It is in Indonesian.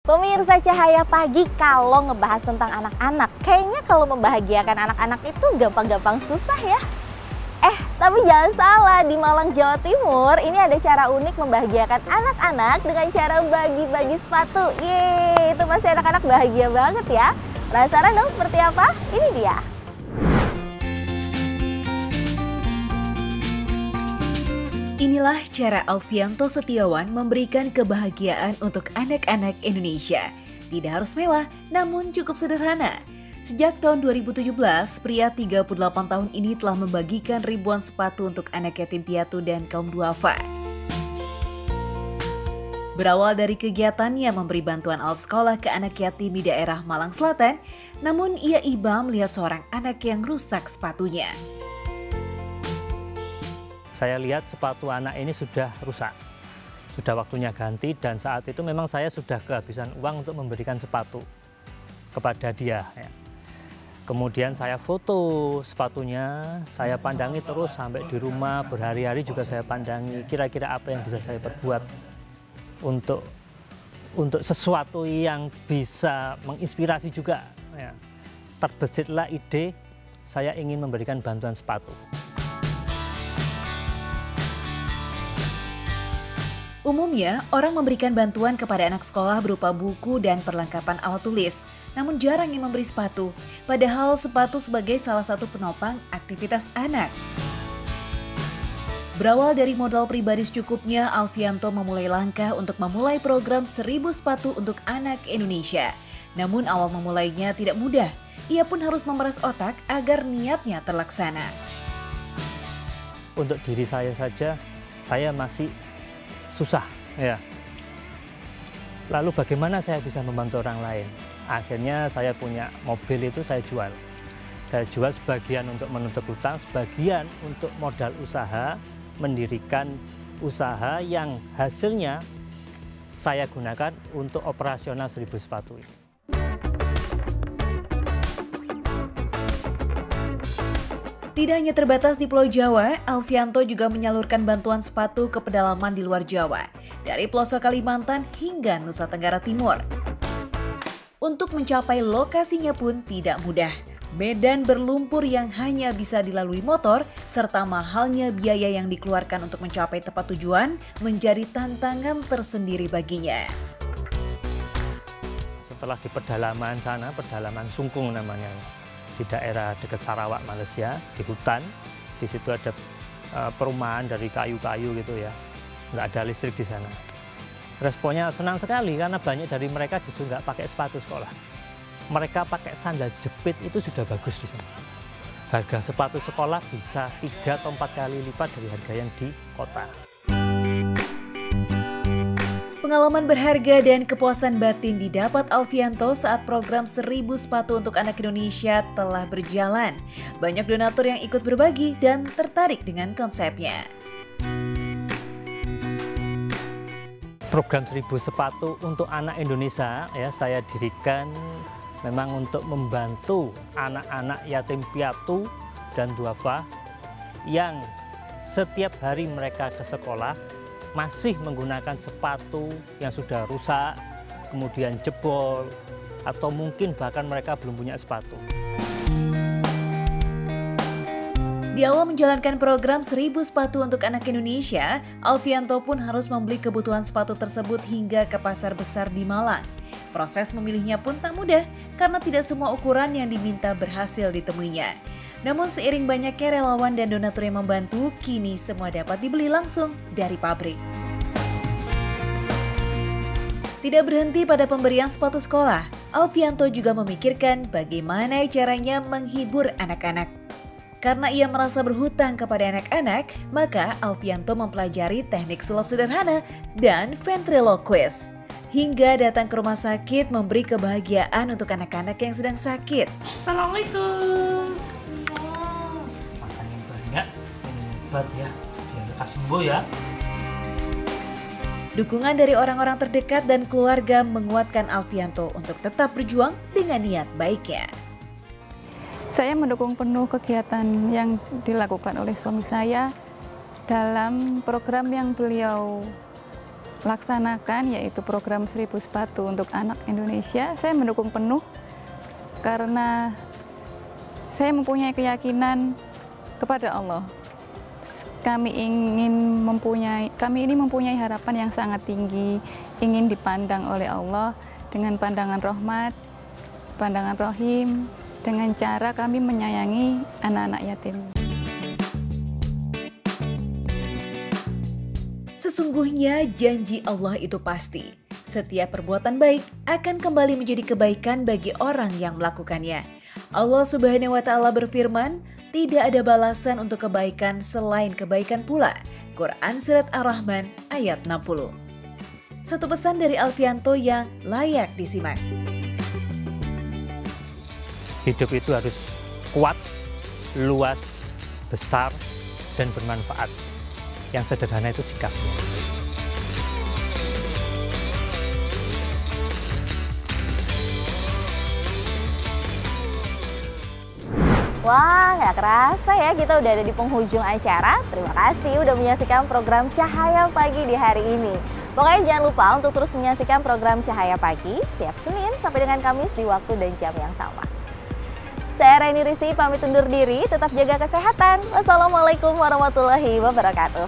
Pemirsa Cahaya Pagi, kalau ngebahas tentang anak-anak, kayaknya kalau membahagiakan anak-anak itu gampang-gampang susah ya. Tapi jangan salah, di Malang, Jawa Timur, ini ada cara unik membahagiakan anak-anak dengan cara bagi-bagi sepatu. Yeay, itu pasti anak-anak bahagia banget ya. Penasaran dong seperti apa? Ini dia. Inilah cara Alfianto Setiawan memberikan kebahagiaan untuk anak-anak Indonesia. Tidak harus mewah, namun cukup sederhana. Sejak tahun 2017, pria 38 tahun ini telah membagikan ribuan sepatu untuk anak yatim piatu dan kaum duafa. Berawal dari kegiatannya memberi bantuan alat sekolah ke anak yatim di daerah Malang Selatan, namun ia iba melihat seorang anak yang rusak sepatunya. Saya lihat sepatu anak ini sudah rusak, sudah waktunya ganti, dan saat itu memang saya sudah kehabisan uang untuk memberikan sepatu kepada dia. Kemudian saya foto sepatunya, saya pandangi terus sampai di rumah, berhari-hari juga saya pandangi kira-kira apa yang bisa saya perbuat untuk sesuatu yang bisa menginspirasi juga. Terbesitlah ide saya ingin memberikan bantuan sepatu. Umumnya, orang memberikan bantuan kepada anak sekolah berupa buku dan perlengkapan alat tulis. Namun jarang yang memberi sepatu, padahal sepatu sebagai salah satu penopang aktivitas anak. Berawal dari modal pribadi secukupnya, Alfianto memulai langkah untuk memulai program 1000 sepatu untuk anak Indonesia. Namun awal memulainya tidak mudah, ia pun harus memeras otak agar niatnya terlaksana. Untuk diri saya saja, saya masih susah ya. Lalu bagaimana saya bisa membantu orang lain? Akhirnya saya punya mobil itu saya jual. Saya jual sebagian untuk menutup hutang, sebagian untuk modal usaha, mendirikan usaha yang hasilnya saya gunakan untuk operasional 1000 sepatu ini. Tidak hanya terbatas di Pulau Jawa, Alfianto juga menyalurkan bantuan sepatu ke pedalaman di luar Jawa, dari pelosok Kalimantan hingga Nusa Tenggara Timur. Untuk mencapai lokasinya pun tidak mudah. Medan berlumpur yang hanya bisa dilalui motor, serta mahalnya biaya yang dikeluarkan untuk mencapai tempat tujuan menjadi tantangan tersendiri baginya. Setelah di pedalaman sana, pedalaman Sungkung namanya, di daerah dekat Sarawak, Malaysia, di hutan. Di situ ada perumahan dari kayu-kayu gitu ya, nggak ada listrik di sana. Responnya senang sekali karena banyak dari mereka justru nggak pakai sepatu sekolah. Mereka pakai sandal jepit, itu sudah bagus di sana. Harga sepatu sekolah bisa 3 atau 4 kali lipat dari harga yang di kota. Pengalaman berharga dan kepuasan batin didapat Alfianto saat program 1000 sepatu untuk anak Indonesia telah berjalan. Banyak donatur yang ikut berbagi dan tertarik dengan konsepnya. Program 1000 sepatu untuk anak Indonesia ya saya dirikan memang untuk membantu anak-anak yatim piatu dan duafa yang setiap hari mereka ke sekolah masih menggunakan sepatu yang sudah rusak, kemudian jebol, atau mungkin bahkan mereka belum punya sepatu. Di awal menjalankan program 1000 sepatu untuk anak Indonesia, Alfianto pun harus membeli kebutuhan sepatu tersebut hingga ke pasar besar di Malang. Proses memilihnya pun tak mudah karena tidak semua ukuran yang diminta berhasil ditemuinya. Namun seiring banyaknya relawan dan donatur yang membantu, kini semua dapat dibeli langsung dari pabrik. Tidak berhenti pada pemberian sepatu sekolah, Alfianto juga memikirkan bagaimana caranya menghibur anak-anak. Karena ia merasa berhutang kepada anak-anak, maka Alfianto mempelajari teknik sulap sederhana dan ventriloquist. Hingga datang ke rumah sakit memberi kebahagiaan untuk anak-anak yang sedang sakit. Assalamualaikum. Makan yang banyak, minum obat ya, biar lekas sembuh ya. Dukungan dari orang-orang terdekat dan keluarga menguatkan Alfianto untuk tetap berjuang dengan niat baiknya. Saya mendukung penuh kegiatan yang dilakukan oleh suami saya dalam program yang beliau laksanakan, yaitu program 1000 sepatu untuk anak Indonesia. Saya mendukung penuh karena saya mempunyai keyakinan kepada Allah. Kami ini mempunyai harapan yang sangat tinggi, ingin dipandang oleh Allah dengan pandangan rahmat, pandangan rahim, dengan cara kami menyayangi anak-anak yatim. Sesungguhnya janji Allah itu pasti. Setiap perbuatan baik akan kembali menjadi kebaikan bagi orang yang melakukannya. Allah Subhanahu wa Ta'ala berfirman, tidak ada balasan untuk kebaikan selain kebaikan pula. Quran Surat Ar-Rahman ayat 60. Satu pesan dari Alfianto yang layak disimak. Hidup itu harus kuat, luas, besar, dan bermanfaat. Yang sederhana itu sikap. Wah, nggak kerasa ya kita udah ada di penghujung acara. Terima kasih udah menyaksikan program Cahaya Pagi di hari ini. Pokoknya jangan lupa untuk terus menyaksikan program Cahaya Pagi setiap Senin sampai dengan Kamis di waktu dan jam yang sama. Saya Raini Risti pamit undur diri, tetap jaga kesehatan. Wassalamualaikum warahmatullahi wabarakatuh.